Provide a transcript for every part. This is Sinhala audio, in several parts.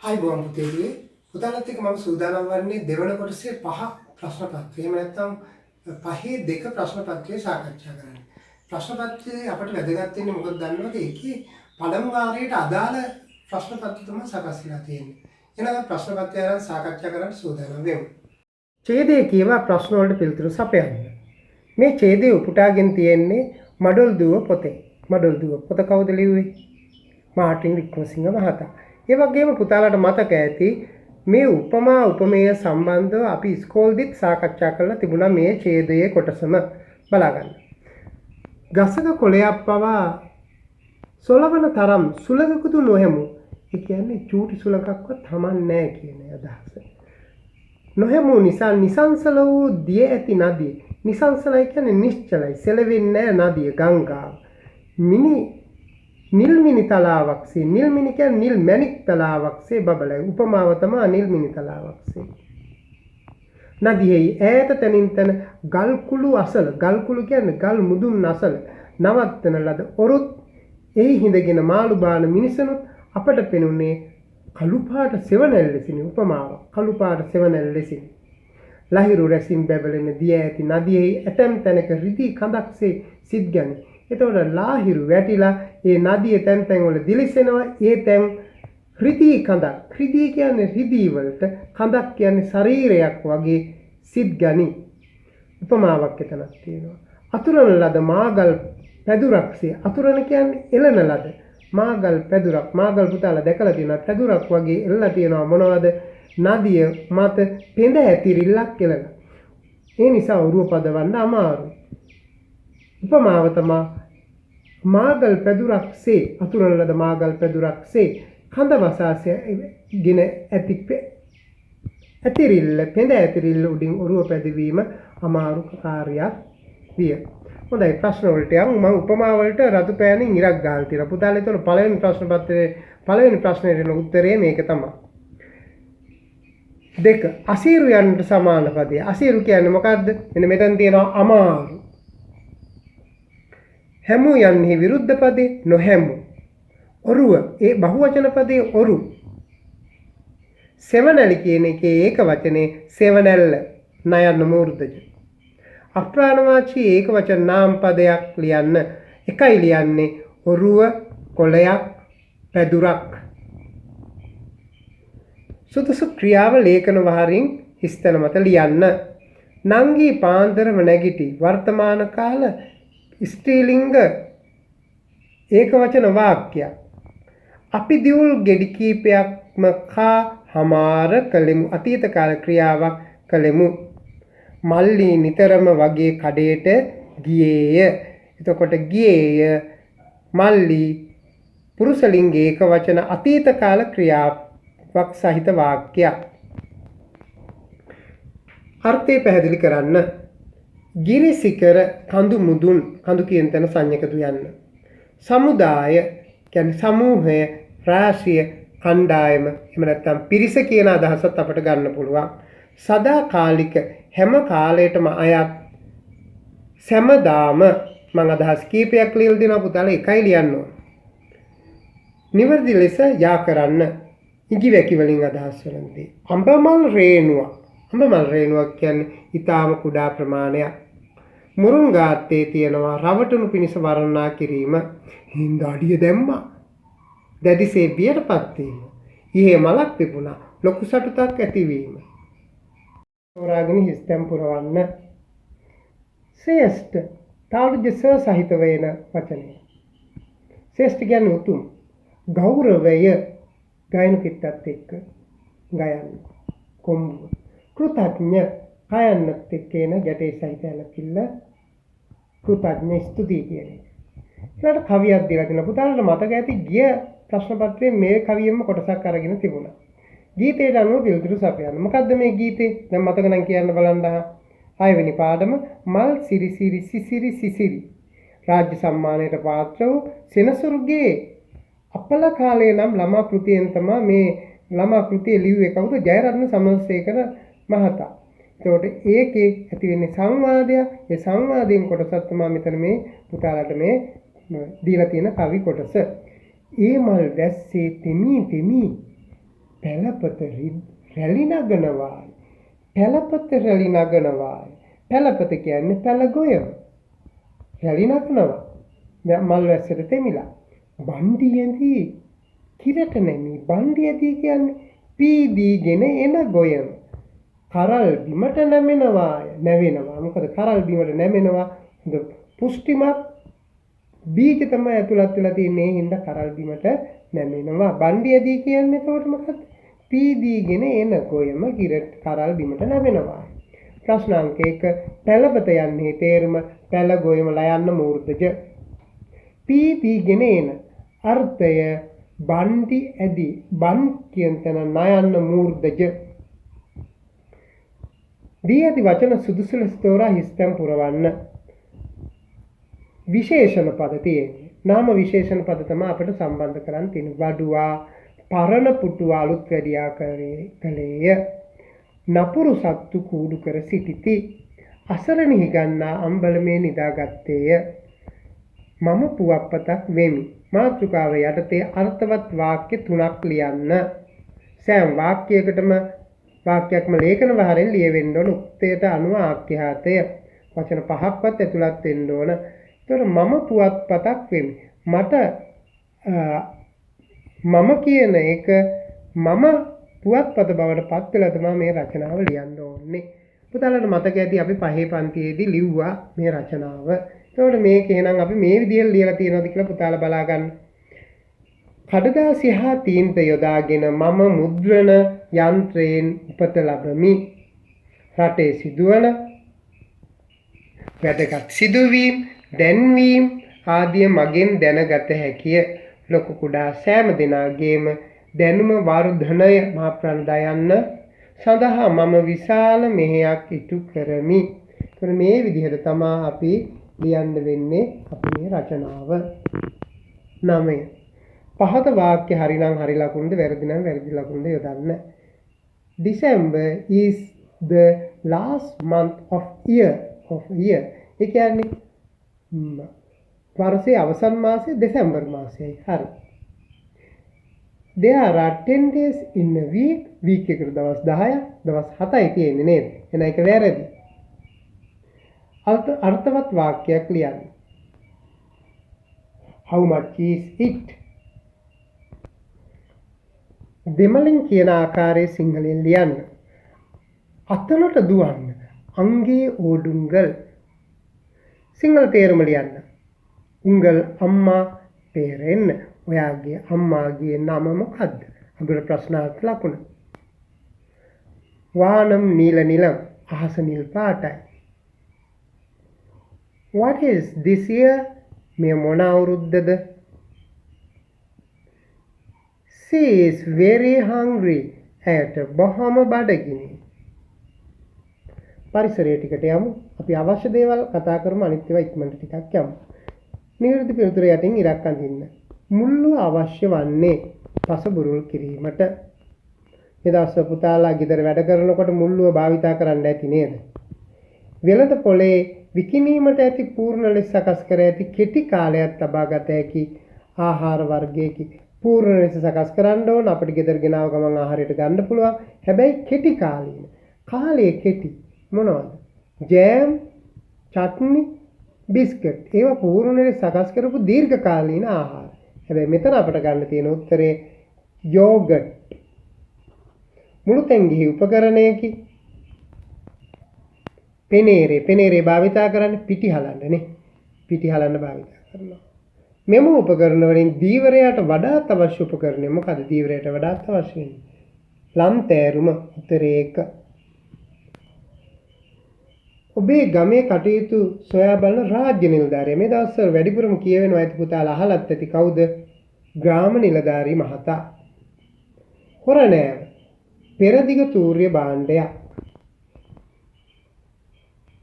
ආයිබෝම් පුතේගේ පුතාලත් එක්ක මම සූදානම් වන්නේ දෙවන කොටසේ 5 ප්‍රශ්න පත්‍රය. එහෙම නැත්නම් 5 2 ප්‍රශ්න පත්‍රය සාකච්ඡා කරන්න. ප්‍රශ්න පත්‍රය අපිට වැදගත් වෙන්නේ මොකද දන්නවද? ඒකේ පළමු වාරයට අදාළ ප්‍රශ්න පත්‍ර තමයි සකස් කරලා තියෙන්නේ. එහෙනම් ප්‍රශ්න පත්‍රය අරන් සාකච්ඡා කරන්න සූදානම් වෙමු. ඡේදයේ කියවා ප්‍රශ්න වලට පිළිතුරු සපයන්න. මේ ඡේදය උපුටාගෙන තියෙන්නේ මඩොල් දුව පොතේ. මඩොල් දුව පොත කවුද ලිව්වේ? මාටින් වික්‍රමසිංහ මහතා. ඒ වගේම පුතාලට මතක ඇති මේ උපමා උපමේය සම්බන්ධව අපි ඉස්කෝලේදීත් සාකච්ඡා කරලා තිබුණා මේ ඡේදයේ කොටසම බලා ගන්න. ගසක කොළයක් පවා සොලවන තරම් සුලකකුදු නොහැමු. ඒ කියන්නේ චූටි සුලකක්වත් හමන්නේ නැහැ කියන අදහස. නොහැමු නිසා නිසංසල වූ දිය ඇති නදිය. නිසංසලයි කියන්නේ නිශ්චලයි. සෙලවෙන්නේ නැහැ නදිය ගංගාව. නිල් මිනි තලාවක්සේ නිල් මිනි කියන්නේ නිල් මැණික් තලාවක්සේ බබලයි. උපමාව තමයි නිල් මිනි තලාවක්සේ. නදියෙහි ඈත තනින් තන ගල් කුළු අසල ගල් කුළු කියන්නේ ගල් මුදුන් අසල නවත්තන ලද ඔරුත් එහි හිඳගෙන මාළු බාන මිනිසනුත් අපට පෙනුනේ කළු පාට සෙවණැල් ලෙසිනි. උපමාව කළු පාට සෙවණැල් ලෙසිනි. ලහිරු රැසින් බැබලෙන දිය ඇති නදියෙහි ඇතැම් තැනක රිදී කඳක්සේ සිත්ගනි. එතකොට ලාහිරු වැටිලා ඒ නදියේ තැන් තැන් වල දිලිසෙනවා. ඒ තැන් රිදී කඳක්. රිදී කියන්නේ රිදී වලට, කඳක් කියන්නේ ශරීරයක් වගේ සිත්ගනි. උපමාවක් එතනක් තියෙනවා. අතුරන ලද මාගල් පැදුරක්සේ. අතුරන කියන්නේ එළන ලද මාගල් පැදුරක්. මාගල් පුතාලා දැකලා තියෙනවා. පැදුරක් වගේ එළලා තියෙනවා. මොනවද? නදිය මත පෙඳ ඇතිරිල්ලක් එළලා. ඒ නිසා ඔරුව පදවන්න අමාරුයි. උපමාව තමයි මාගල් පැදුරක්සේ අතුරන ලද මාගල් පැදුරක්සේ කඳ වසාගෙන ඇතිරිල්ල පෙඳ ඇතිරිල්ල උඩින් ඔරුව පැදවීම අමාරු කාර්යයක් විය. හොඳයි ප්‍රශ්න වලට යමු. මම උපමා වලට රතු පෑනින් ඉරක් ගහලා තියෙනවා. පුතාලා ඒතකොට පළවෙනි ප්‍රශ්න පත්‍රයේ පළවෙනි ප්‍රශ්නෙට එන උත්තරය මේක තමයි. 2 අසීරු යන්නට සමාන පදය. අසීරු කියන්නේ මොකද්ද? මෙන්න මෙතන තියෙනවා අමාරු. හැමු යන්නේ විරුද්ධ පදේ නොහැමු. ඔරුව ඒ බහුවචන පදේ ඔරු. සෙවණැලි කියන එකේ ඒක වචනේ සෙවණැල්ල නයන මූර්ධජ. අප්‍රාණවාචී ඒක වචන නාම පදයක් ලියන්න එකයි ලියන්නේ ඔරුව කොළයක් පැදුරක්. සුදුසු ක්‍රියාව ලේඛන වහරින් හිස්තන මත ලියන්න. නංගී පාන්දරම නැගිටි වර්තමාන කාල ස්ත්‍රීලිංග ඒකවචන වාක්‍යයක්. අපි දියුල් ගෙඩි කීපයක්ම කා හමාර කළෙමු. අතීත කාල ක්‍රියාවක් කළෙමු. මල්ලි නිතරම වගේ කඩේට ගියේය. එතකොට ගියේය මල්ලි පුරුෂලිංග ඒකවචන අතීත කාල ක්‍රියාවක් සහිත වාක්‍යයක්. අර්ථය පැහැදිලි කරන්න. ගිරිසිකර කඳු මුදුන් කඳු කියන තැන සංඥකතු යන්න. සමුදාය කියන්නේ සමූහය, රාශිය, කණ්ඩායම එහෙම නැත්නම් පිරිස කියන අදහසත් අපිට ගන්න පුළුවන්. සදාකාලික හැම කාලයකටම අයත් සෑමදාම මම අදහස් කීපයක් ලියලා දෙනවා පුතාලා එකයි ලියන්න ඕන. නිවර්දි ලෙස යා කරන්න. ඉඟිවැකි වලින් අදහස් වලදී අඹමල් රේණුව. අඹමල් රේණුවක් කියන්නේ ඊටාම කුඩා ප්‍රමාණයක්. මුරුංගාත්තේ තියෙනවා රවටුණු පිණිස වර්ණනා කිරීම. හිඳ අඩිය දැම්මා. දැඩිසේ බියටපත් වීම. ඊයේ මලක් පිපුණා. ලොකු සතුටක් ඇතිවීම. තෝරාගෙන හිස්තම් පුරවන්න. ශ්‍රේෂ්ඨ තාළුජ ස සහිත වෙන වචනය. ශ්‍රේෂ්ඨ කියන්නේ උතුම්. ගෞරවය ගායන පිටත් එක්ක ගයන්න. කොම්බුව. කෘතඥ කයන්නත් එක්කේන ගැටේ සහිත ඇලකිල්ල කෘතඥ ස්තුතියි කියන එක. ඊළඟට කවියක් දීලා තියෙනවා. පුතාලට මතක ඇති ගිය ප්‍රශ්න පත්‍රයේ මේ කවියෙම කොටසක් අරගෙන තිබුණා. ගීතයට අනුව පිළිතුරු සපයන්න. මොකද්ද මේ ගීතේ? දැන් මතක නම් කියන්න බලන්න. 6 වෙනි පාඩම මල් සිරිසිරි සිසිරි සිසිරි. රාජ්‍ය සම්මානයට පාත්‍ර වූ සෙනසුරුගේ අපල කාලේ නම් ළමා කෘතියෙන් තමයි මේ ළමා කෘතිය ලිව්වේ කවුද? ජයරත්න සමරසේකර මහතා. ඒකට ඒකේ ඇති වෙන්නේ සංවාදයක්. ඒ සංවාදයෙන් කොටසක් තමයි මෙතන මේ පුතාලට මේ දීලා තියෙන කවි කොටස. ඒ මල් දැස්සේ තෙමි තෙමි පැලපත රැලි නගනවායි. පැලපත රැලි නගනවායි. පැලපත කියන්නේ පැල ගොයම. රැලි නගනවා. මල් වැස්සට තෙමිලා. බණ්ඩියේදී කිරට නැමී බණ්ඩියේදී කියන්නේ පීදීගෙන එන ගොයම. කරල් බිමට නැවෙනවා. මොකද කරල් බිමට නැමෙනවා. පුෂ්ටිමත් බීජ තමයි ඇතුළත් වෙලා තියෙන්නේ. ඒ හින්දා කරල් බිමට නැමෙනවා. බණ්ඩියේදී කියන්නේ එතකොට මොකක්ද? පීදීගෙන එන ගොයම කරල් බිමට නැමෙනවා. ප්‍රශ්න අංක 1 පැලපත යන්නේ තේරුම පැල ගොයම ලයන්න මූර්ධජ. පීදීගෙන එන අර්ථය බණ්ඩි ඇදී බන් කියන තැන නයන්න මූර්ධජ. දී ඇති වචන සුදුසු ලෙස තෝරා හිස්තැන් පුරවන්න. විශේෂණ පද තියෙන්නේ. නාම විශේෂණ පද තමයි අපිට සම්බන්ධ කරන් තියෙන්නේ. වඩුවා පරණ පුටුව අලුත් වැඩියා කලේය. නපුරු සත්තු කූඩු කර සිටිති. අසරණ හිගන්නා අම්බලමේ නිදාගත්තේය. මම පුවප්පතක් වෙමි. මාතෘකාව යටතේ අර්ථවත් වාක්‍ය 3ක් ලියන්න. සෑම වාක්‍යයක්ම ලේඛන වහරෙන් ලියවෙන්න ඕන. උක්තයට අනුව ආඛ්‍යාතය. වචන 5ක්වත් ඇතුළත් වෙන්න ඕන. ඒතකොට මම පුවත්පතක් වෙමි. මම කියන එක මම පුවත්පත බවට පත් වෙලා තමයි මේ රචනාව ලියන්න ඕනේ. පුතාලට මතක ඇති අපි පහේ පන්තියේදී ලිව්වා මේ රචනාව. ඒතකොට මේක එහෙනම් අපි මේ විදිහට ලියලා තියෙනවද කියලා පුතාලා බලා ගන්න. කඩදාසි හා තීන්ත යොදාගෙන මම මුද්‍රණ යන්ත්‍රයෙන් උපත ලබමි. රටේ සිදුවන වැදගත් සිදුවීම් දැන්වීම් ආදිය මගෙන් දැනගත හැකිය. ලොකු කුඩා සෑම දෙනාගේම දැනුම වර්ධනය මා ප්‍රණදයන්න සඳහා මම විශාල මෙහෙයක් ඉටු කරමි. මේ විදිහට තමයි අපි ලියන්න වෙන්නේ අපි මේ රචනාව. 9 පහත වාක්‍ය හරිනම් හරි ලකුණුද වැරදි නම් වැරදි ලකුණුද යොදන්න. December is the last month of year. ඒ කියන්නේ වර්ෂයේ අවසන් මාසය දෙසැම්බර් මාසයයි. හරි. There are 10 days in a week. week එකට දවස් 10ක් දවස් 7යි තියෙන්නේ නේද? එන එක වැරදි. අර්ථවත් වාක්‍යයක් ලියන්න. How much is it? දෙමළෙන් කියන ආකාරයේ සිංහලෙන් ලියන්න. අතලට දුවන්න. අංගේ ඕඩුංගල්. සිංහල තේරුම ලියන්න. උංගල් අම්මා තේරෙන්න. ඔයාගේ අම්මාගේ නම මොකද්ද? අගල ප්‍රශ්නාර්ථ ලකුණ. වානම් නීල නිලම් අහස නිල් පාටයි. What is this year? මේ මොන අවුරුද්දද? She is very hungry. ඇයට බොහොම බඩගිනි. පරිසරය ටිකට යමු. අපි අවශ්‍ය දේවල් කතා කරමු. අනිත් ඒවා ඉක්මනට ටිකක් යමු. නිවැරදි පිළිතුර යටින් ඉරක් අඳින්න. මුල්ලුව අවශ්‍ය වන්නේ පස බුරුල් කිරීමට. මේ දවස්වල පුතාලා ගෙදර වැඩ කරනකොට මුල්ලුව භාවිතා කරන්න ඇති නේද? වෙළඳ පොලේ විකිණීමට ඇති පූර්ණ ලෙස සකස් කර ඇති කෙටි කාලයක් තබා ගත හැකි ආහාර වර්ගයකි. පූර්ණ ලෙස සකස් කරන්න ඕන අපිට ගෙදර ගෙනාව ගමන් ආහාරයට ගන්න පුළුවන්. හැබැයි කෙටි කාලීන. කාලය කෙටි මොනවද? Jam, chutney, biscuit. ඒවා පූර්ණ ලෙස සකස් කරපු දීර්ඝ කාලීන ආහාර. හැබැයි මෙතන අපිට ගන්න තියෙන උත්තරේ යෝගට්. මුළුතැන්ගිහි උපකරණයකි. පෙනේරේ භාවිතා කරන්නේ පිටි හලන්නනේ. පිටි හලන්න භාවිතා කරනවා. මෙම උපකරණ වලින් දීවරයට වඩාත් අවශ්‍ය උපකරණය මොකද? දීවරයට වඩාත් අවශ්‍ය වෙන්නේ ලන්තෑරුම. උත්තරේ 1. ඔබේ ගමේ කටයුතු සොයා බලන රාජ්‍ය නිලධාරියා. මේ දවස්වල වැඩිපුරම කියවෙනවා ඇති පුතාලා අහලත් ඇති. කවුද? ග්‍රාම නිලධාරී මහතා. හොරණෑම පෙරදිග තූර්ය භාණ්ඩයක්.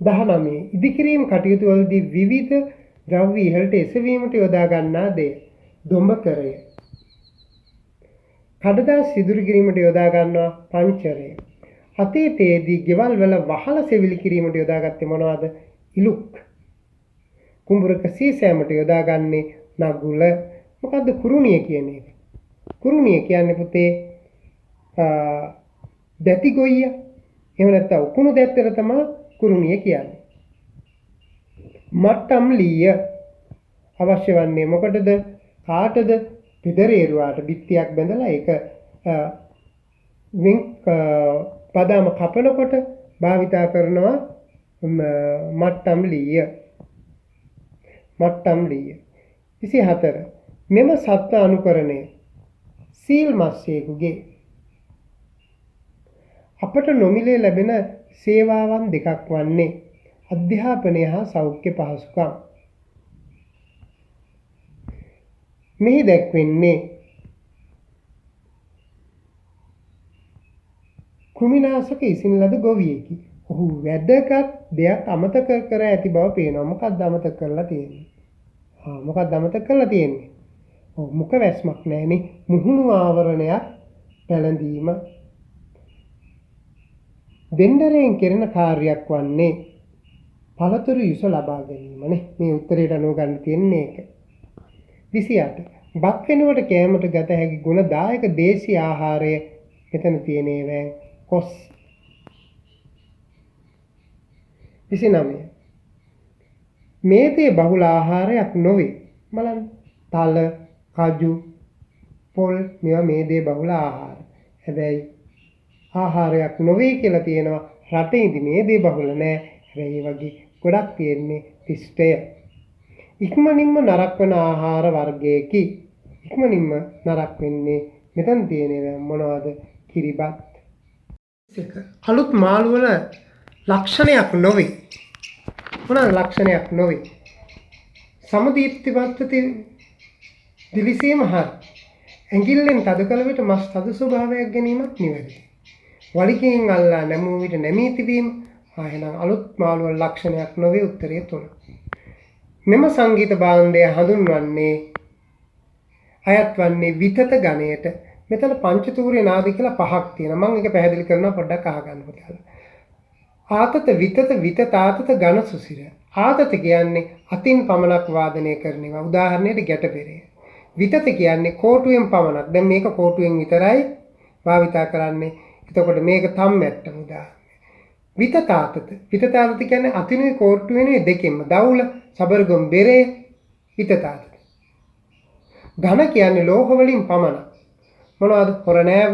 19 ඉදිකිරීම කටයුතු වලදී විවිධ ද්‍රව්‍ය ඉහළට එසවීමට යොදා ගන්නා දේ. දොඹකරය. කඩදාසි සිදුරු කිරීමට යොදා ගන්නවා පංචරය. අතීතයේදී ගෙවල් වල වහල සෙවිලි කිරීමට යොදාගත්තේ මොනවද? ඉලුක්. කුඹුරක සීසෑමට යොදාගන්නේ නගුල. මොකද්ද කුරුණිය කියන එක? කුරුණිය කියන්නේ පුතේ දැති ගොයිය. එහෙම නැත්නම් උකුණු දැත්තට තමයි කුරුණිය කියන්නේ. මට්ටම්ලිය අවශ්‍ය වන්නේ මොකටද? කාටද? පිටරේරුවාට බිත්තියක් බැඳලා ඒක පදාම කපනකොට භාවිතා කරනවා මට්ටම්ලිය. 24. මෙම සත්‍ය අනුකරණය සීල් මස්සේකුගේ අපට නොමිලේ ලැබෙන සේවාවන් දෙකක් වන්නේ අධ්‍යාපනය හා සෞඛ්‍ය පහසුකම්. මෙහි දැක්වෙන්නේ කෘමිනාශක ඉසින ලද ගොවියෙකි. ඔහු වැදගත් දෙයක් අමතක කර ඇති බව පේනවා. මොකක්ද අමතක කරලා තියෙන්නේ? මොකක්ද අමතක කරලා තියෙන්නේ? මුඛ වැස්මක් නැහැනේ. මුහුණු ආවරණයක් පැළඳීම. දෙන්ඩරෙන් කෙරෙන කාර්යයක් වන්නේ පළතුරු යුස ලබා ගැනීමනේ. මේ උත්තරයට අනුව ගන්න තියෙන්නේ ඒක. 28. බත් වෙනුවට කෑමට ගත හැකි ගුණදායක දේශීය ආහාරය මෙතන තියෙන ඒවා කොස්. 29. මේතේ බහුල ආහාරයක් නොවේ. බලන්න. තල, කජු, පොල් මේවා මේදේ බහුල ආහාර. හැබැයි ආහාරයක් නොවේ කියලා තියෙනවා. රටේ ඉදි මේදේ බහුල නැහැ. හැබැයි ඒ වගේ ගොඩක් තියෙන්නේ පිෂ්ඨය. ඉක්මනින්ම නරක වන ආහාර වර්ගයකි. ඉක්මනින්ම නරක වෙන්නේ මෙතන තියෙන මොනවද? කිරිබත්. අලුත් මාළු වල ලක්ෂණයක් නොවේ. මොනවාද ලක්ෂණයක් නොවේ? සමදීප්තිමත්ති දිලිසීම හරි. ඇඟිල්ලෙන් තද කළ විට මස් තද ස්වභාවයක් ගැනීමක් නිවැරදි. වලිකෙන් අල්ලා නැමූ විට නැමී තිබීම එහෙනම් අලුත් මාළු වල ලක්ෂණයක් නොවේ. උත්තරය 3. මෙම සංගීත භාණ්ඩය හඳුන්වන්නේ අයත් වන්නේ විතත ගණයට. මෙතන පංචතූර්ය නාද කියලා 5ක් තියෙනවා. මම ඒක පැහැදිලි කරනවා පොඩ්ඩක් අහගන්න කියලා. ආතත විතත විතතාතත ඝන සුසිර. ආතත කියන්නේ අතින් පමණක් වාදනය කරන ඒවා. උදාහරණයට ගැටපෙරේ. විතත කියන්නේ කෝටුවෙන් පමණක්. දැන් මේක කෝටුවෙන් විතරයි භාවිතා කරන්නේ. එතකොට මේක තම්මැට්ටම උදාහරණය. විතතාතත කියන්නේ අතිනුයි කෝටුවෙනුයි දෙකෙන්ම දවුල සබරගම් බෙරේ විතතාතත. ඝන කියන්නේ ලෝහ වලින් පමණක්. මොනවද? හොරනෑව.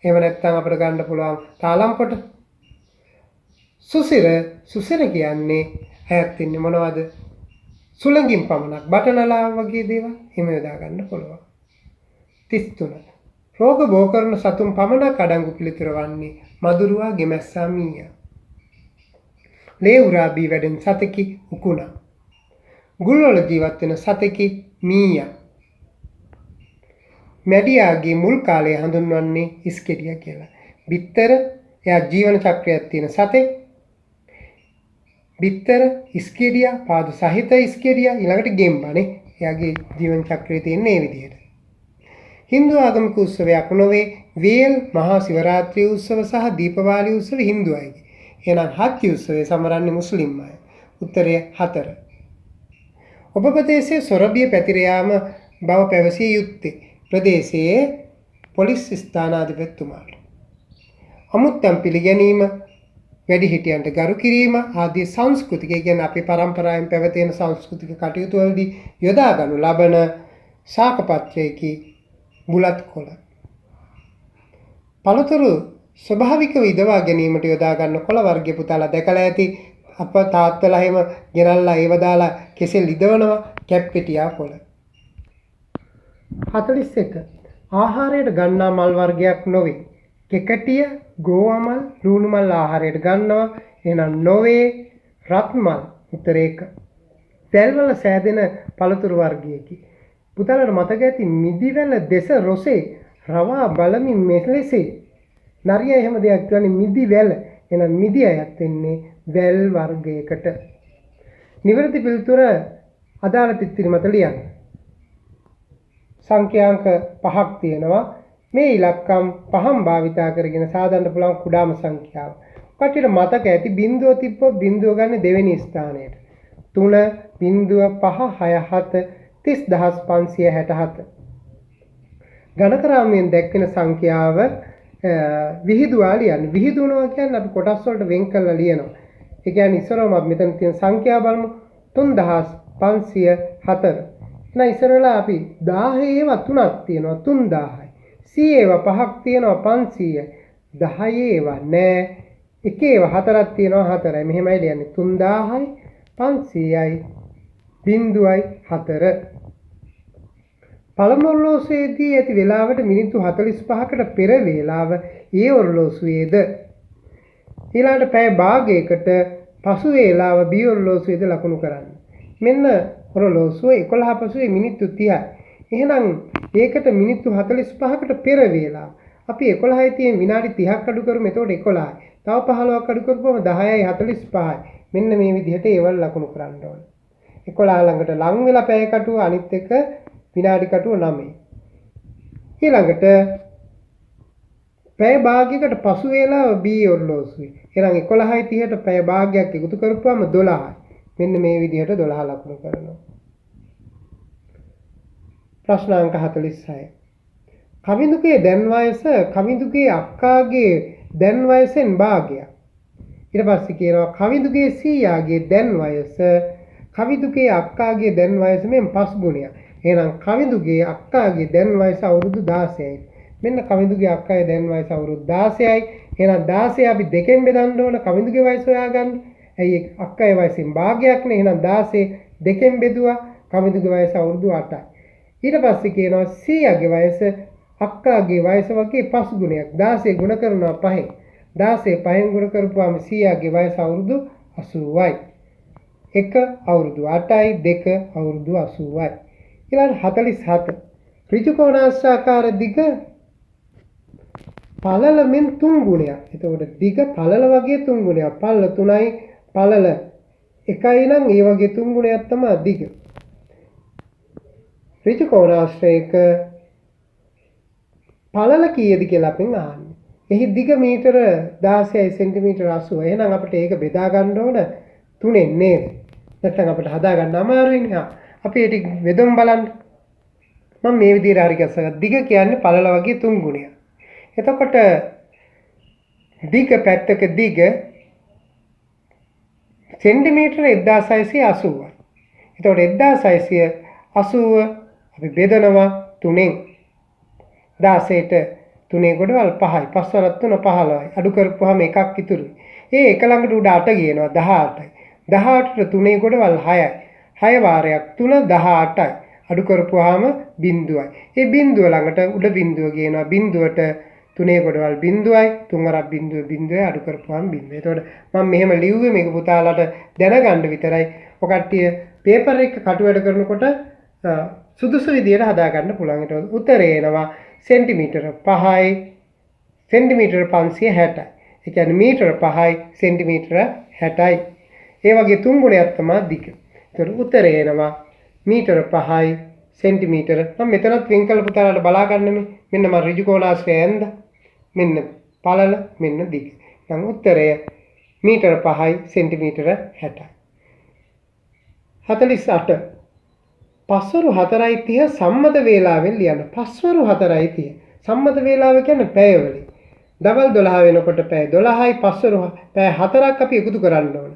එහෙම නැත්නම් අපිට ගන්න පුළුවන් තාලම්පොට. සුසිර කියන්නේ හැත් ඉන්නේ මොනවද? සුළඟින් පමණක්. බටනලාව වගේ දේවල් එහෙම යොදා ගන්න පුළුවන්. 33. රෝග බෝ කරන සතුන් පමණක් අඩංගු පිළිතුර වන්නේ මදුරුවා, ගෙමැස්සා, මීයා. ලේ උරා බී වැඩෙන සතෙකි උකුණා. ගුල්වල ජීවත් වෙන සතෙකි මීයා. මැඩියාගේ මුල් කාලය හඳුන්වන්නේ ඉස්කෙඩියා කියලා. බිත්තර එයා ජීවන චක්‍රයක් තියෙන සතෙක්. බිත්තර, ඉස්කෙඩියා, පාද සහිත ඉස්කෙඩියා ඊළඟට ගෙම්බනේ. එයාගේ ජීවන චක්‍රය තියෙන්නේ මේ විදිහට. හින්දු ආගමික උත්සවයක් නොවේ. වේල් මහා සිවරාත්‍රි උත්සව සහ දීපවාලි උත්සව හින්දු අයගේ. එහෙනම් හත්ති උත්සවය සමරන්නේ මුස්ලිම් අය. උත්තරය 4. ඔබ ප්‍රදේශයේ සොරබිය පැතිර යාම බව පැවසිය යුත්තේ ප්‍රදේශයේ පොලිස් ස්ථානාධිපතිතුමාට. අමුත්තම් පිළිගැනීම, වැඩිහිටියන්ට ගරු කිරීම ආදී සංස්කෘතික කියන්නේ අපේ පරම්පරාවෙන් පැවතෙන සංස්කෘතික කටයුතු වලදී යොදා ගනු ලබන ශාකපත්‍රයේකී බුලත් කොළ. පළතුරු ස්වභාවිකව ඉදවා ගැනීමට යොදා ගන්න කොළ වර්ග පුතාලා දැකලා ඇති. අප තාත්තලා එහෙම ගෙනල්ලා ඒව දාලා කෙසෙල් ඉදවනවා. කැප්පෙටියා කොළ. 41. ආහාරයට ගන්නා මල් වර්ගයක් නොවේ. කෙකටිය, ගෝවමල්, ලුණු මල් ආහාරයට ගන්නවා. එහෙනම් නොවේ. රත් මල්. උත්තර 1. තෙල්වල සෑදෙන පළතුරු වර්ගයකි. පුතාලට මතක ඇති මිදිවැල දෙස රොසේ රවා බලමින් මෙලෙසේ. නරිය එහෙම දෙයක් කියන්නේ මිදිවැල. එහෙනම් මිදි අයත් වෙන්නේ වැල් වර්ගයකට. නිවැරදි පිළිතුර අදාළ තිත්තිරි මත ලියන්න. සංඛ්‍යාංක 5ක් තියෙනවා. මේ ඉලක්කම් 5න් භාවිතා කරගෙන සාදන්න පුළුවන් කුඩාම සංඛ්‍යාව. කටියට මතක ඇති බිඳුව තිබ්බොත් බිඳුව ගන්න දෙවෙනි ස්ථානයට. 3.567 30567. ගණකරාමයෙන් දැක්වෙන සංඛ්‍යාව විහිදුවා ලියන්නේ. විහිදුනවා කියන්නේ අපි කොටස් වලට වෙන් කරලා ලියනවා. ඒ කියන්නේ ඉස්සරවම අපි මෙතන තියෙන සංඛ්‍යා බලමු 3504. එහෙනම් ඉස්සරලා අපි 1000 ඒවා 3ක් තියෙනවා 3000යි. 100 ඒවා 5ක් තියෙනවා 500යි. 10 ඒවා නෑ. 1 ඒවා 4ක් තියෙනවා 4යි. මෙහෙමයි ලියන්නේ 3000යි 500යි 0.4. පළමු ඔරලෝසුවේදී ඇති වේලාවට මිනිත්තු 45කට පෙර වේලාව ඒ ඔරලෝසුවේද ඊළඟට පැය භාගයකට පසු වේලාව B ඔරලෝසුවේද ලකුණු කරන්න. මෙන්න ඔරලෝසුව 11 පසුවේ මිනිත්තු 30යි. එහෙනම් ඒකට මිනිත්තු 45කට පෙර වේලාව. අපි 11යි තියෙන විනාඩි 30ක් අඩු කරමු. එතකොට 11යි. තව 15ක් අඩු කරපුවම 10යි 45යි. මෙන්න මේ විදිහට ඒවල් ලකුණු කරන්න ඕනේ. 11 ළඟට ලං වෙලා පැය කටුව අනිත් එක විනාඩි කටුව 9. ඊළඟට පැය භාගයකට පසු වේලාව B ඔරලෝසුවේ. එහෙනම් 11යි 30ට පැය භාගයක් එකතු කරපුවම 12යි. මෙන්න මේ විදිහට 12 ලකුණු කරනවා. ප්‍රශ්න අංක 46. කවිඳුගේ දැන් වයස කවිඳුගේ අක්කාගේ දැන් වයසෙන් භාගයක්. ඊට පස්සේ කියනවා කවිඳුගේ සීයාගේ දැන් වයස කවිඳුගේ අක්කාගේ දැන් වයස මෙන් 5 ගුණයක්. එහෙනම් කවිඳුගේ අක්කාගේ දැන් වයස අවුරුදු 16යි. මෙන්න කවිඳුගේ අක්කාගේ දැන් වයස අවුරුදු 16යි. එහෙනම් 16 අපි දෙකෙන් බෙදන්න ඕන කවිඳුගේ වයස හොයාගන්න. ඇයි අක්කාගේ වයසෙන් භාගයක්නේ. එහෙනම් 16 දෙකෙන් බෙදුවා කවිඳුගේ වයස අවුරුදු 8යි. ඊට පස්සේ කියනවා සීයාගේ වයස අක්කාගේ වයස වගේ 5 ගුණයක්. 16 ගුණ කරනවා 5න්. 16 5න් ගුණ කරපුවාම සීයාගේ වයස අවුරුදු 80යි. 1 අවුරුදු 8යි 2 අවුරුදු 80යි. ඊළඟ 47. ඍජු කෝණාශ්‍රාකාර දිග පළල මෙන් 3 ගුණයක්. එතකොට දිග පළල වගේ 3 ගුණයක්. පළල 3යි පළල 1යි නම් ඒ වගේ 3 ගුණයක් තමයි දිග. ඍජු කෝණාශ්‍රයක පළල කීයද කියලා අපෙන් අහන්නේ. එහි දිග මීටර 16යි සෙන්ටිමීටර 80. එහෙනම් අපිට ඒක බෙදා ගන්න ඕන 3ෙන් නේද? නැත්නම් අපිට හදා ගන්න අමාරුයිනේ. අපි ඒක වෙදම් බලන්න. මම මේ විදිහට හරි ගස්සගත්තා. දිග කියන්නේ පළල වගේ 3 ගුණයක්. එතකොට දිග පැත්තක දිග සෙන්ටිමීටර 1680යි. එතකොට 1680 අපි බෙදනවා 3ෙන්. 16ට 3 ගොඩවල් 5යි. 5 වරක් 3 15යි. අඩු කරපුවාම එකක් ඉතුරුයි. ඒ එක ළඟට උඩ 8 ගේනවා 18යි. 18ට 3 ගොඩවල් 6යි. 6 වාරයක් 3 18යි. අඩු කරපුවාම බිඳුවයි. ඒ බිඳුව ළඟට උඩ බිඳුව ගේනවා. බිඳුවට 3 ගොඩවල් බිඳුවයි. 3 වරක් බිඳුව බිඳුවයි අඩු කරපුවාම බිඳුවයි. එතකොට මම මෙහෙම ලිව්වේ මේක පුතාලට දැනගන්න විතරයි. ඔය කට්ටිය පේපර් එක කටු වැඩ කරනකොට සුදුසු විදියට හදා ගන්න පුළුවන්. ඊට උත්තරේ එනවා සෙන්ටිමීටර 5යි සෙන්ටිමීටර 560යි. ඒ කියන්නේ මීටර 5යි සෙන්ටිමීටර 60යි. ඒ වගේ 3 ගුණයක් තමයි දිග. ඒතකොට උත්තරේ එනවා මීටර 5යි සෙන්ටිමීටර. මම මෙතනත් වෙන් කළ පුතාලට බලා ගන්න මෙන්න මම ඍජු කෝණාශ්‍රය ඇඳ මෙන්න පළල මෙන්න දිග. දැන් උත්තරය මීටර 5යි සෙන්ටිමීටර 60යි. 48. පස්වරු 4යි 30 සම්මත වේලාවෙන් ලියන්න. පස්වරු 4යි 30 සම්මත වේලාව කියන්නේ පැයවලින්. දවල් 12 වෙනකොට පැය 12යි පස්වරු පැය 4ක් අපි එකතු කරන්න ඕන.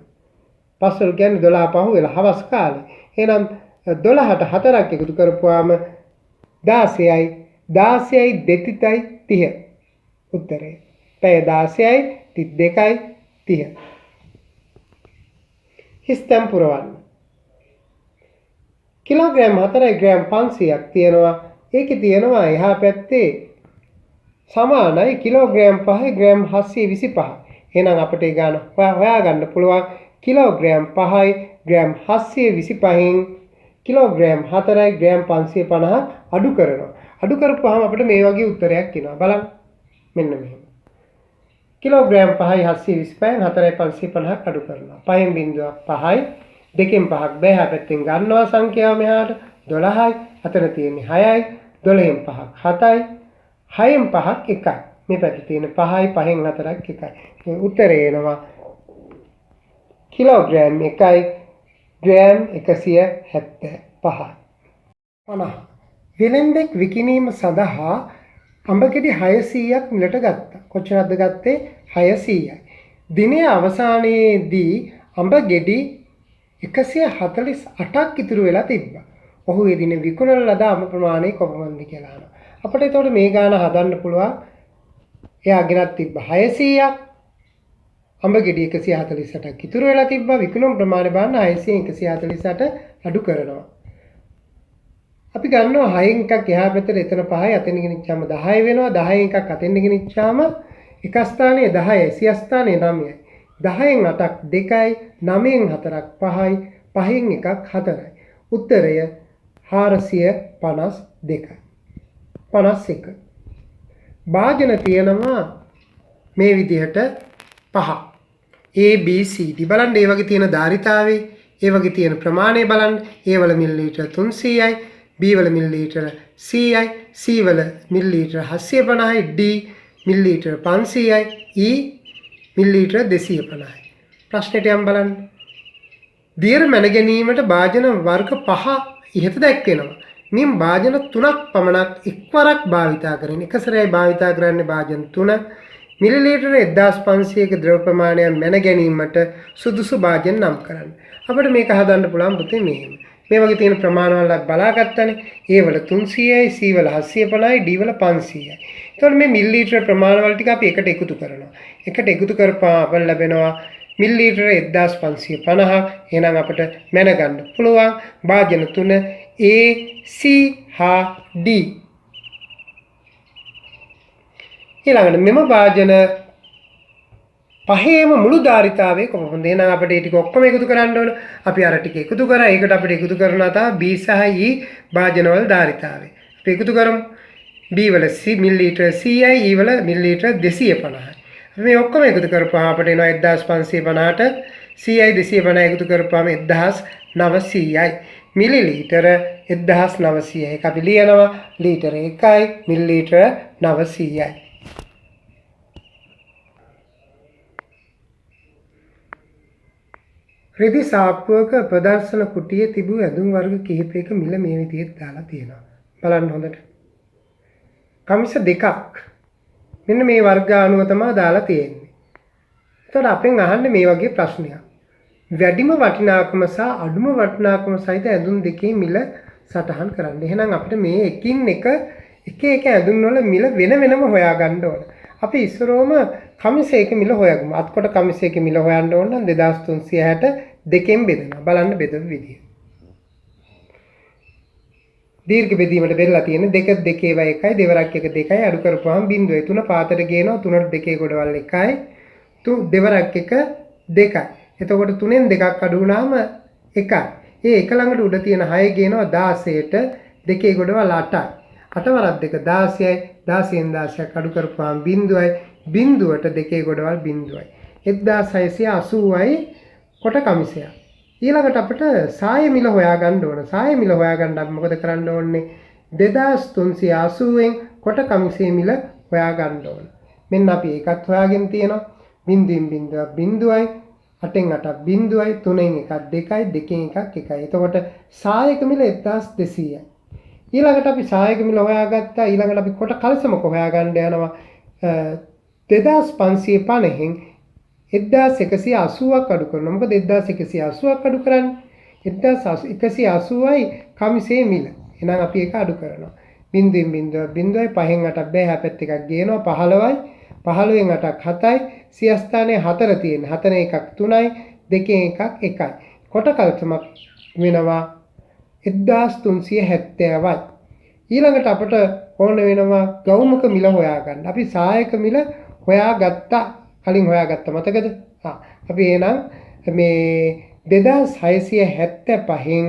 පස්වරු කියන්නේ 12 පහු වෙලා හවස් කාලේ. එහෙනම් 12ට 4ක් එකතු කරපුවාම 16යි 16යි 2යි 30. උත්තරේ පැය 16යි 32යි 30. හිස්තම් පුරවන්න. කිලෝග්‍රෑම් 4යි ග්‍රෑම් 500ක් තියෙනවා. ඒකේ තියෙනවා එහා පැත්තේ සමානයි කිලෝග්‍රෑම් 5යි ග්‍රෑම් 725. එහෙනම් අපිට ඒ ගාන හොයාගන්න පුළුවන් කිලෝග්‍රෑම් 5යි ග්‍රෑම් 725න් කිලෝග්‍රෑම් 4යි ග්‍රෑම් 550 අඩු කරනවා. අඩු කරපුවාම අපිට මේ වගේ උත්තරයක් එනවා. බලන්න. මෙන්න මෙහෙම. කිලෝග්‍රෑම් 5යි 725න් 4යි 550ක් අඩු කරනවා. 5න් බිඳුවක් 5යි 2න් 5ක් බෑ. එහා පැත්තෙන් ගන්නවා සංඛ්‍යාව මෙහාට 12යි. අතන තියෙන්නේ 6යි. 12න් 5ක් 7යි. 6න් 5ක් 1යි. මේ පැත්තේ තියෙන 5යි 5න් 4ක් 1යි. මේ උත්තරේ එනවා කිලෝග්‍රෑම් 1යි ග්‍රෑම් 175යි. 50. වෙළෙන්දෙක් විකිණීම සඳහා අඹ ගෙඩි 600ක් මිලට ගත්තා. කොච්චරද ගත්තේ? 600යි. දිනේ අවසානයේදී අඹ ගෙඩි 148ක් ඉතුරු වෙලා තිබ්බා. ඔහු ඒ දිනේ විකුණන ලද අඹ ප්‍රමාණය කොපමණද කියලා අහනවා. අපිට එතකොට මේ ගාන හදන්න පුළුවන්. එයා ගෙනත් තිබ්බා 600ක්. අඹ ගෙඩි 148ක් ඉතුරු වෙලා තිබ්බා. විකුණන ප්‍රමාණය බලන්න 600 148 අඩු කරනවා. අපි ගන්නවා 6න් එකක් එහා පැත්තට එතන 5යි අතෙන් ගෙනිච්චාම 10 වෙනවා. 10න් එකක් අතෙන් ගෙනිච්චාම එක ස්ථානයේ 10යි, සිය ස්ථානයේ 9යි. 10න් 8ක් 2යි, 9න් 4ක් 5යි, 5න් එකක් 4යි. උත්තරය 452යි. 51. භාජන තියෙනවා මේ විදිහට 5. A B C D බලන්න ඒ වගේ තියෙන ධාරිතාවේ, ඒ වගේ තියෙන ප්‍රමාණය බලන්න. A වල මිලිලීටර 300යි, B වල මිලිලීටර 100යි, C වල මිලිලීටර 750යි, D මිලිලීටර 500යි, E මිලිලීටර 250යි. ප්‍රශ්නෙට යම් බලන්න. දියර මැන ගැනීමට භාජන වර්ග 5 ඉහත දැක්වෙනවා. මින් භාජන 3ක් පමණක් එක්වරක් භාවිතා කරන. එක සැරේ භාවිතා කරන්නේ භාජන 3. මිලිලීටර 1500ක ද්‍රව ප්‍රමාණයක් මැන ගැනීමට සුදුසු භාජන නම් කරන්න. අපිට මේක හදන්න පුළුවන් පුතේ මෙහෙම. මේ වගේ තියෙන ප්‍රමාණවල බලාගත්තනේ. A වල 300යි, C වල 750යි, D වල 500යි. එතකොට මේ මිලිලීටර ප්‍රමාණවල ටික අපි එකට එකතු කරනවා. එකට එකතු කරපුවාම අපට ලැබෙනවා මිලිලීටර 1550ක්. එහෙනම් අපිට මැනගන්න පුළුවන් භාජන 3 A, C හා D. ඊළඟට මෙම භාජන පහේම මුළු ධාරිතාවය කොහොමද? එහෙනම් අපිට මේ ටික ඔක්කොම එකතු කරන්න ඕන. අපි අර ටික එකතු කරා. ඒකට අපිට එකතු කරනවා තමයි B සහ E භාජන වල ධාරිතාවය. අපි එකතු කරමු. B වල මිලිලීටර 100යි, E වල මිලිලීටර 250යි. අපි මේ ඔක්කොම එකතු කරපුවාම අපිට එනවා 1550ට 100යි 250යි එකතු කරපුවාම 1900යි. මිලිලීටර 1900යි. ඒක අපි ලියනවා ලීටර 1යි මිලිලීටර 900යි. රෙදි සාප්පුවක ප්‍රදර්ශන කුටියේ තිබූ ඇඳුම් වර්ග කිහිපයක මිල මේ විදිහට දාලා තියෙනවා. බලන්න හොඳට. කමිස දෙකක් මෙන්න මේ වර්ග අනුව තමයි දාලා තියෙන්නේ. එතකොට අපෙන් අහන්නේ මේ වගේ ප්‍රශ්නයක්. වැඩිම වටිනාකම සහ අඩුම වටිනාකම සහිත ඇඳුම් දෙකේ මිල සටහන් කරන්න. එහෙනම් අපිට මේ එකින් එක ඇඳුම් වල මිල වෙන වෙනම හොයාගන්න ඕන. අපි ඉස්සරෝම කමිසයක මිල හොයගමු. අත්කොට කමිසයක මිල හොයන්න ඕන නම් 2360 දෙකෙන් බෙදනවා. බලන්න බෙදපු විදිය. දීර්ඝ බෙදීමට බෙදලා තියෙන්නේ 2 2 1යි දෙවරක් 1 2යි අඩු කරපුවාම 0.3 පාතට ගේනවා 3ට 2 ගොඩවල් 1යි දෙවරක් 1 2යි. එතකොට 3ෙන් 2ක් අඩු වුණාම 1යි. ඒ එක ළඟට උඩ තියෙන 6 ගේනවා 16ට 2 ගොඩවල් 8යි. 8 වරක් 2 16යි 16න් 16ක් අඩු කරපුවාම 0යි 0ට 2 ගොඩවල් 0යි. 1680යි කොට කමිසයක්. ඊළඟට අපිට සාය මිල හොයාගන්න ඕන. සාය මිල හොයාගන්න අපි මොකද කරන්න ඕනේ? 2380න් කොට කමිසේ මිල හොයාගන්න ඕන. මෙන්න අපි ඒකත් හොයාගෙන තියෙනවා. 0.0යි 8න් 8ක් 0යි 3න් 1ක් 2යි 2න් 1ක් 1යි. එතකොට සායක මිල 1200යි. ඊළඟට අපි සායක මිල හොයාගත්තා. ඊළඟට අපි කොට කලසමක හොයාගන්න යනවා. 2550න් 1180ක් අඩු කරනවා. මොකද 1180ක් අඩු කරන්නේ 1180යි කමිසේ මිල. එහෙනම් අපි ඒක අඩු කරනවා. 0.0යි 5න් 8ක් බෑ. එහා පැත්ත එකක් ගේනවා 15යි 15න් 8ක් 7යි සිය ස්ථානයේ 4 තියෙන 4න් එකක් 3යි 2න් එකක් 1යි. කොට කල්පමක් වෙනවා 1370යි. ඊළඟට අපට ඕන වෙනවා ගෞමුක මිල හොයාගන්න. අපි සායක මිල හොයාගත්තා. කලින් හොයාගත්ත මතකද? අපි එහෙනම් මේ 2675න්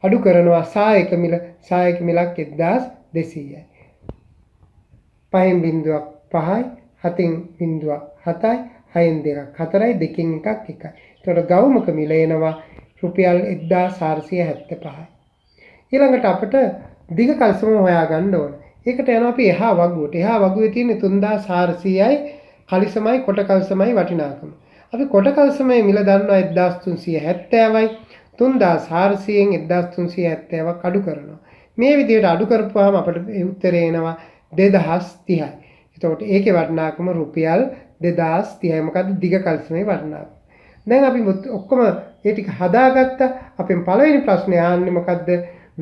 අඩු කරනවා සායක මිල. සායක මිලක් 1200යි. 5න් බිඳුවක් 5යි 7න් බිඳුවක් 7යි 6න් 2ක් 4යි 2න් එකක් 1යි. එතකොට ගෞමුක මිල එනවා රුපියල් 1475යි. ඊළඟට අපිට දිග කල්සම හොයාගන්න ඕන. ඒකට යනවා අපි එහා වගුවට. එහා වගුවේ තියෙන 3400යි කලිසමයි කොට කල්සමයි වටිනාකම. අපි කොට කල්සමේ මිල දන්නවා 1370යි 3400න් 1370ක් අඩු කරනවා. මේ විදිහට අඩු කරපුවාම අපිට උත්තරේ එනවා 2030යි. එතකොට ඒකේ වටිනාකම රුපියල් 2030යි. මොකද්ද දිග කල්සමේ වටිනාකම. දැන් අපි ඔක්කොම ඒ ටික හදාගත්තා. අපෙන් පළවෙනි ප්‍රශ්නේ ආන්නේ මොකද්ද?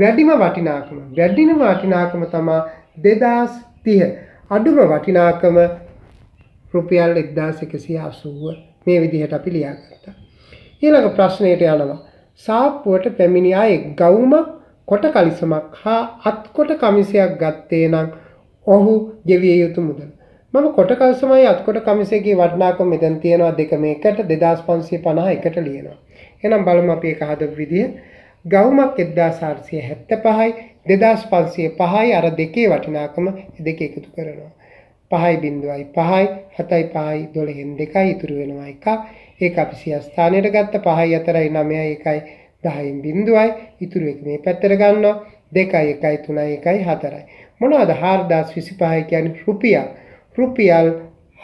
වැඩිම වටිනාකම. වැඩිම වටිනාකම තමයි 2030. අඩුම වටිනාකම රුපියල් 1180. මේ විදිහට අපි ලියාගත්තා. ඊළඟ ප්‍රශ්නයට යනවා. සාප්පුවට පැමිණි අය ගවුමක් කොට කලිසමක් හා අත්කොට කමිසයක් ගත්තේ නම් ඔහු ගෙවිය යුතු මුදල. මම කොට කලිසමයි අත්කොට කමිසයේ වටිනාකම මෙතන තියෙනවා දෙකම එකට 2551ට ලියනවා. එහෙනම් බලමු අපි ඒක හදපු විදිය. ගවුමක් 1475යි 2505යි අර දෙකේ වටිනාකම දෙක එකතු කරනවා. 5.5යි 7යි 5යි 12න් 2යි ඉතුරු වෙනවා 1. ඒක අපි සිය ස්ථානයට ගත්ත 5යි 4යි 9යි 1යි 10න් බිඳුවයි ඉතුරු එක මේ පැත්තට ගන්නවා 2යි 1යි 3යි 1යි 4යි. මොනවාද 4025 කියන්නේ රුපියල්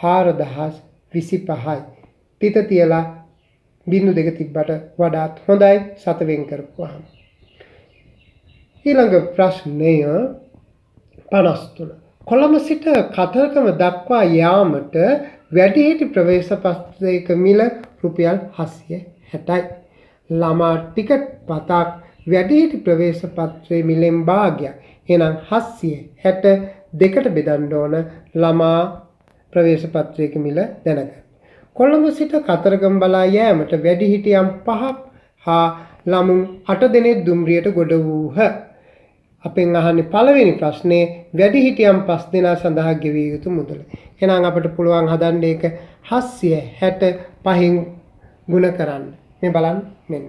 4025යි. පිට තියලා බිඳු දෙක තිබ්බට වඩාත් හොඳයි සත වෙන් කරපුවාම. ඊළඟ ප්‍රශ්නය 53. කොළඹ සිට කතරගම දක්වා යාමට වැඩිහිටි ප්‍රවේශ පත්‍රයක මිල රුපියල් 760යි. ළමා ටිකට් පතක් වැඩිහිටි ප්‍රවේශ පත්‍රයේ මිලෙන් භාගයක්. එහෙනම් 762ට බෙදන්න ඕන ළමා ප්‍රවේශ පත්‍රයක මිල දැනගන්න. කොළඹ සිට කතරගම බලා යෑමට වැඩිහිටියන් 5ක් හා ළමුන් 8 දෙනෙක් දුම්රියට ගොඩ වූහ. අපෙන් අහන්නේ පළවෙනි ප්‍රශ්නේ වැඩිහිටියන් 5 දෙනා සඳහා ගෙවිය යුතු මුදල. එහෙනම් අපිට පුළුවන් හදන්න ඒක 765න් ගුණ කරන්න. මේ බලන්න මෙන්න.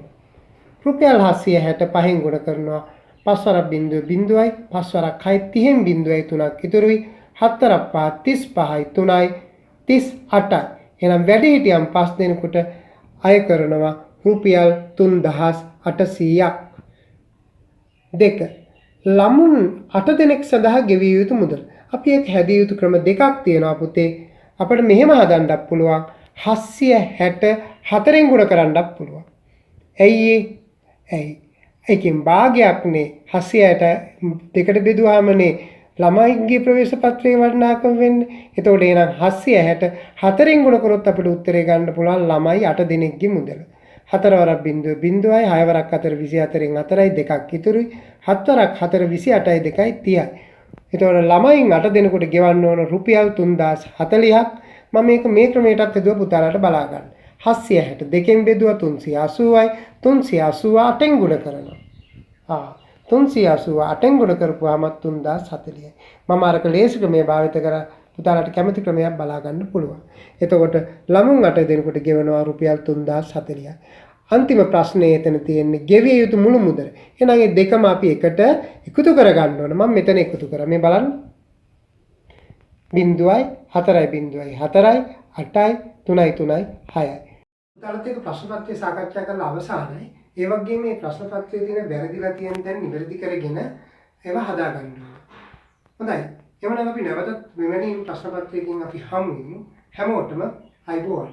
රුපියල් 765න් ගුණ කරනවා 5 වරක් 0.0යි 5 වරක් 6 30න් 0.3ක් ඉතුරුයි 7 වරක් 5 35යි 3යි 38යි. එහෙනම් වැඩිහිටියන් 5 දෙනෙකුට අය කරනවා රුපියල් 3800ක්. 2. ළමුන් 8 දෙනෙක් සඳහා ගෙවිය යුතු මුදල. අපි ඒක හැදිය යුතු ක්‍රම දෙකක් තියෙනවා පුතේ. අපිට මෙහෙම හදන්නත් පුළුවන් 764න් ගුණ කරන්නත් පුළුවන්. ඇයි ඒකෙන් භාගයක්නේ 760 දෙකට බෙදුවාමනේ ළමයින්ගේ ප්‍රවේශ පත්‍රයේ වටිනාකම වෙන්නේ. එතකොට එහෙනම් 764න් ගුණ කරොත් අපිට උත්තරේ ගන්න පුළුවන් ළමයි 8 දෙනෙක්ගේ මුදල. 4 වරක් 0.0යි 6 වරක් 4 24න් 4යි 2ක් ඉතුරුයි 7 වරක් 4 28යි 2යි 30යි. එතකොට ළමයින් 8 දෙනෙකුට ගෙවන්න ඕන රුපියල් 3040ක්. මම මේක මේ ක්‍රමයටත් හදුවා පුතාලාට බලා ගන්න. 762න් බෙදුවා 380යි 380 8න් ගුණ කරනවා. 388න් ගුණ කරපුවාම 3040යි. මම අරක ලේසි ක්‍රමයේ භාවිත කරලා පුතාලාට කැමති ක්‍රමයක් බලා ගන්න පුළුවන්. එතකොට ළමුන් 8 දෙනෙකුට ගෙවනවා රුපියල් 3040යි. අන්තිම ප්‍රශ්නේ එතන තියෙන්නේ ගෙවිය යුතු මුළු මුදල. එහෙනම් මේ දෙකම අපි එකට එකතු කර ගන්න ඕන. මම මෙතන එකතු කරා. මේ බලන්න. 0යි 4යි 0යි 4යි 8යි 3යි 3යි 6යි. පුතාලත් එක්ක ප්‍රශ්න පත්‍රය සාකච්ඡා කරලා අවසానයි. ඒ වගේම මේ ප්‍රශ්න පත්‍රයේ තියෙන වැරදිලා තියෙන තැන් නිවැරදි කරගෙන ඒවා හදා ගන්න ඕන. හොඳයි. එවනම් අපි නැවතත් මෙවැනි ප්‍රශ්න පත්‍රයකින් අපි හමු වෙමු. හැමෝටම අයබෝවන්.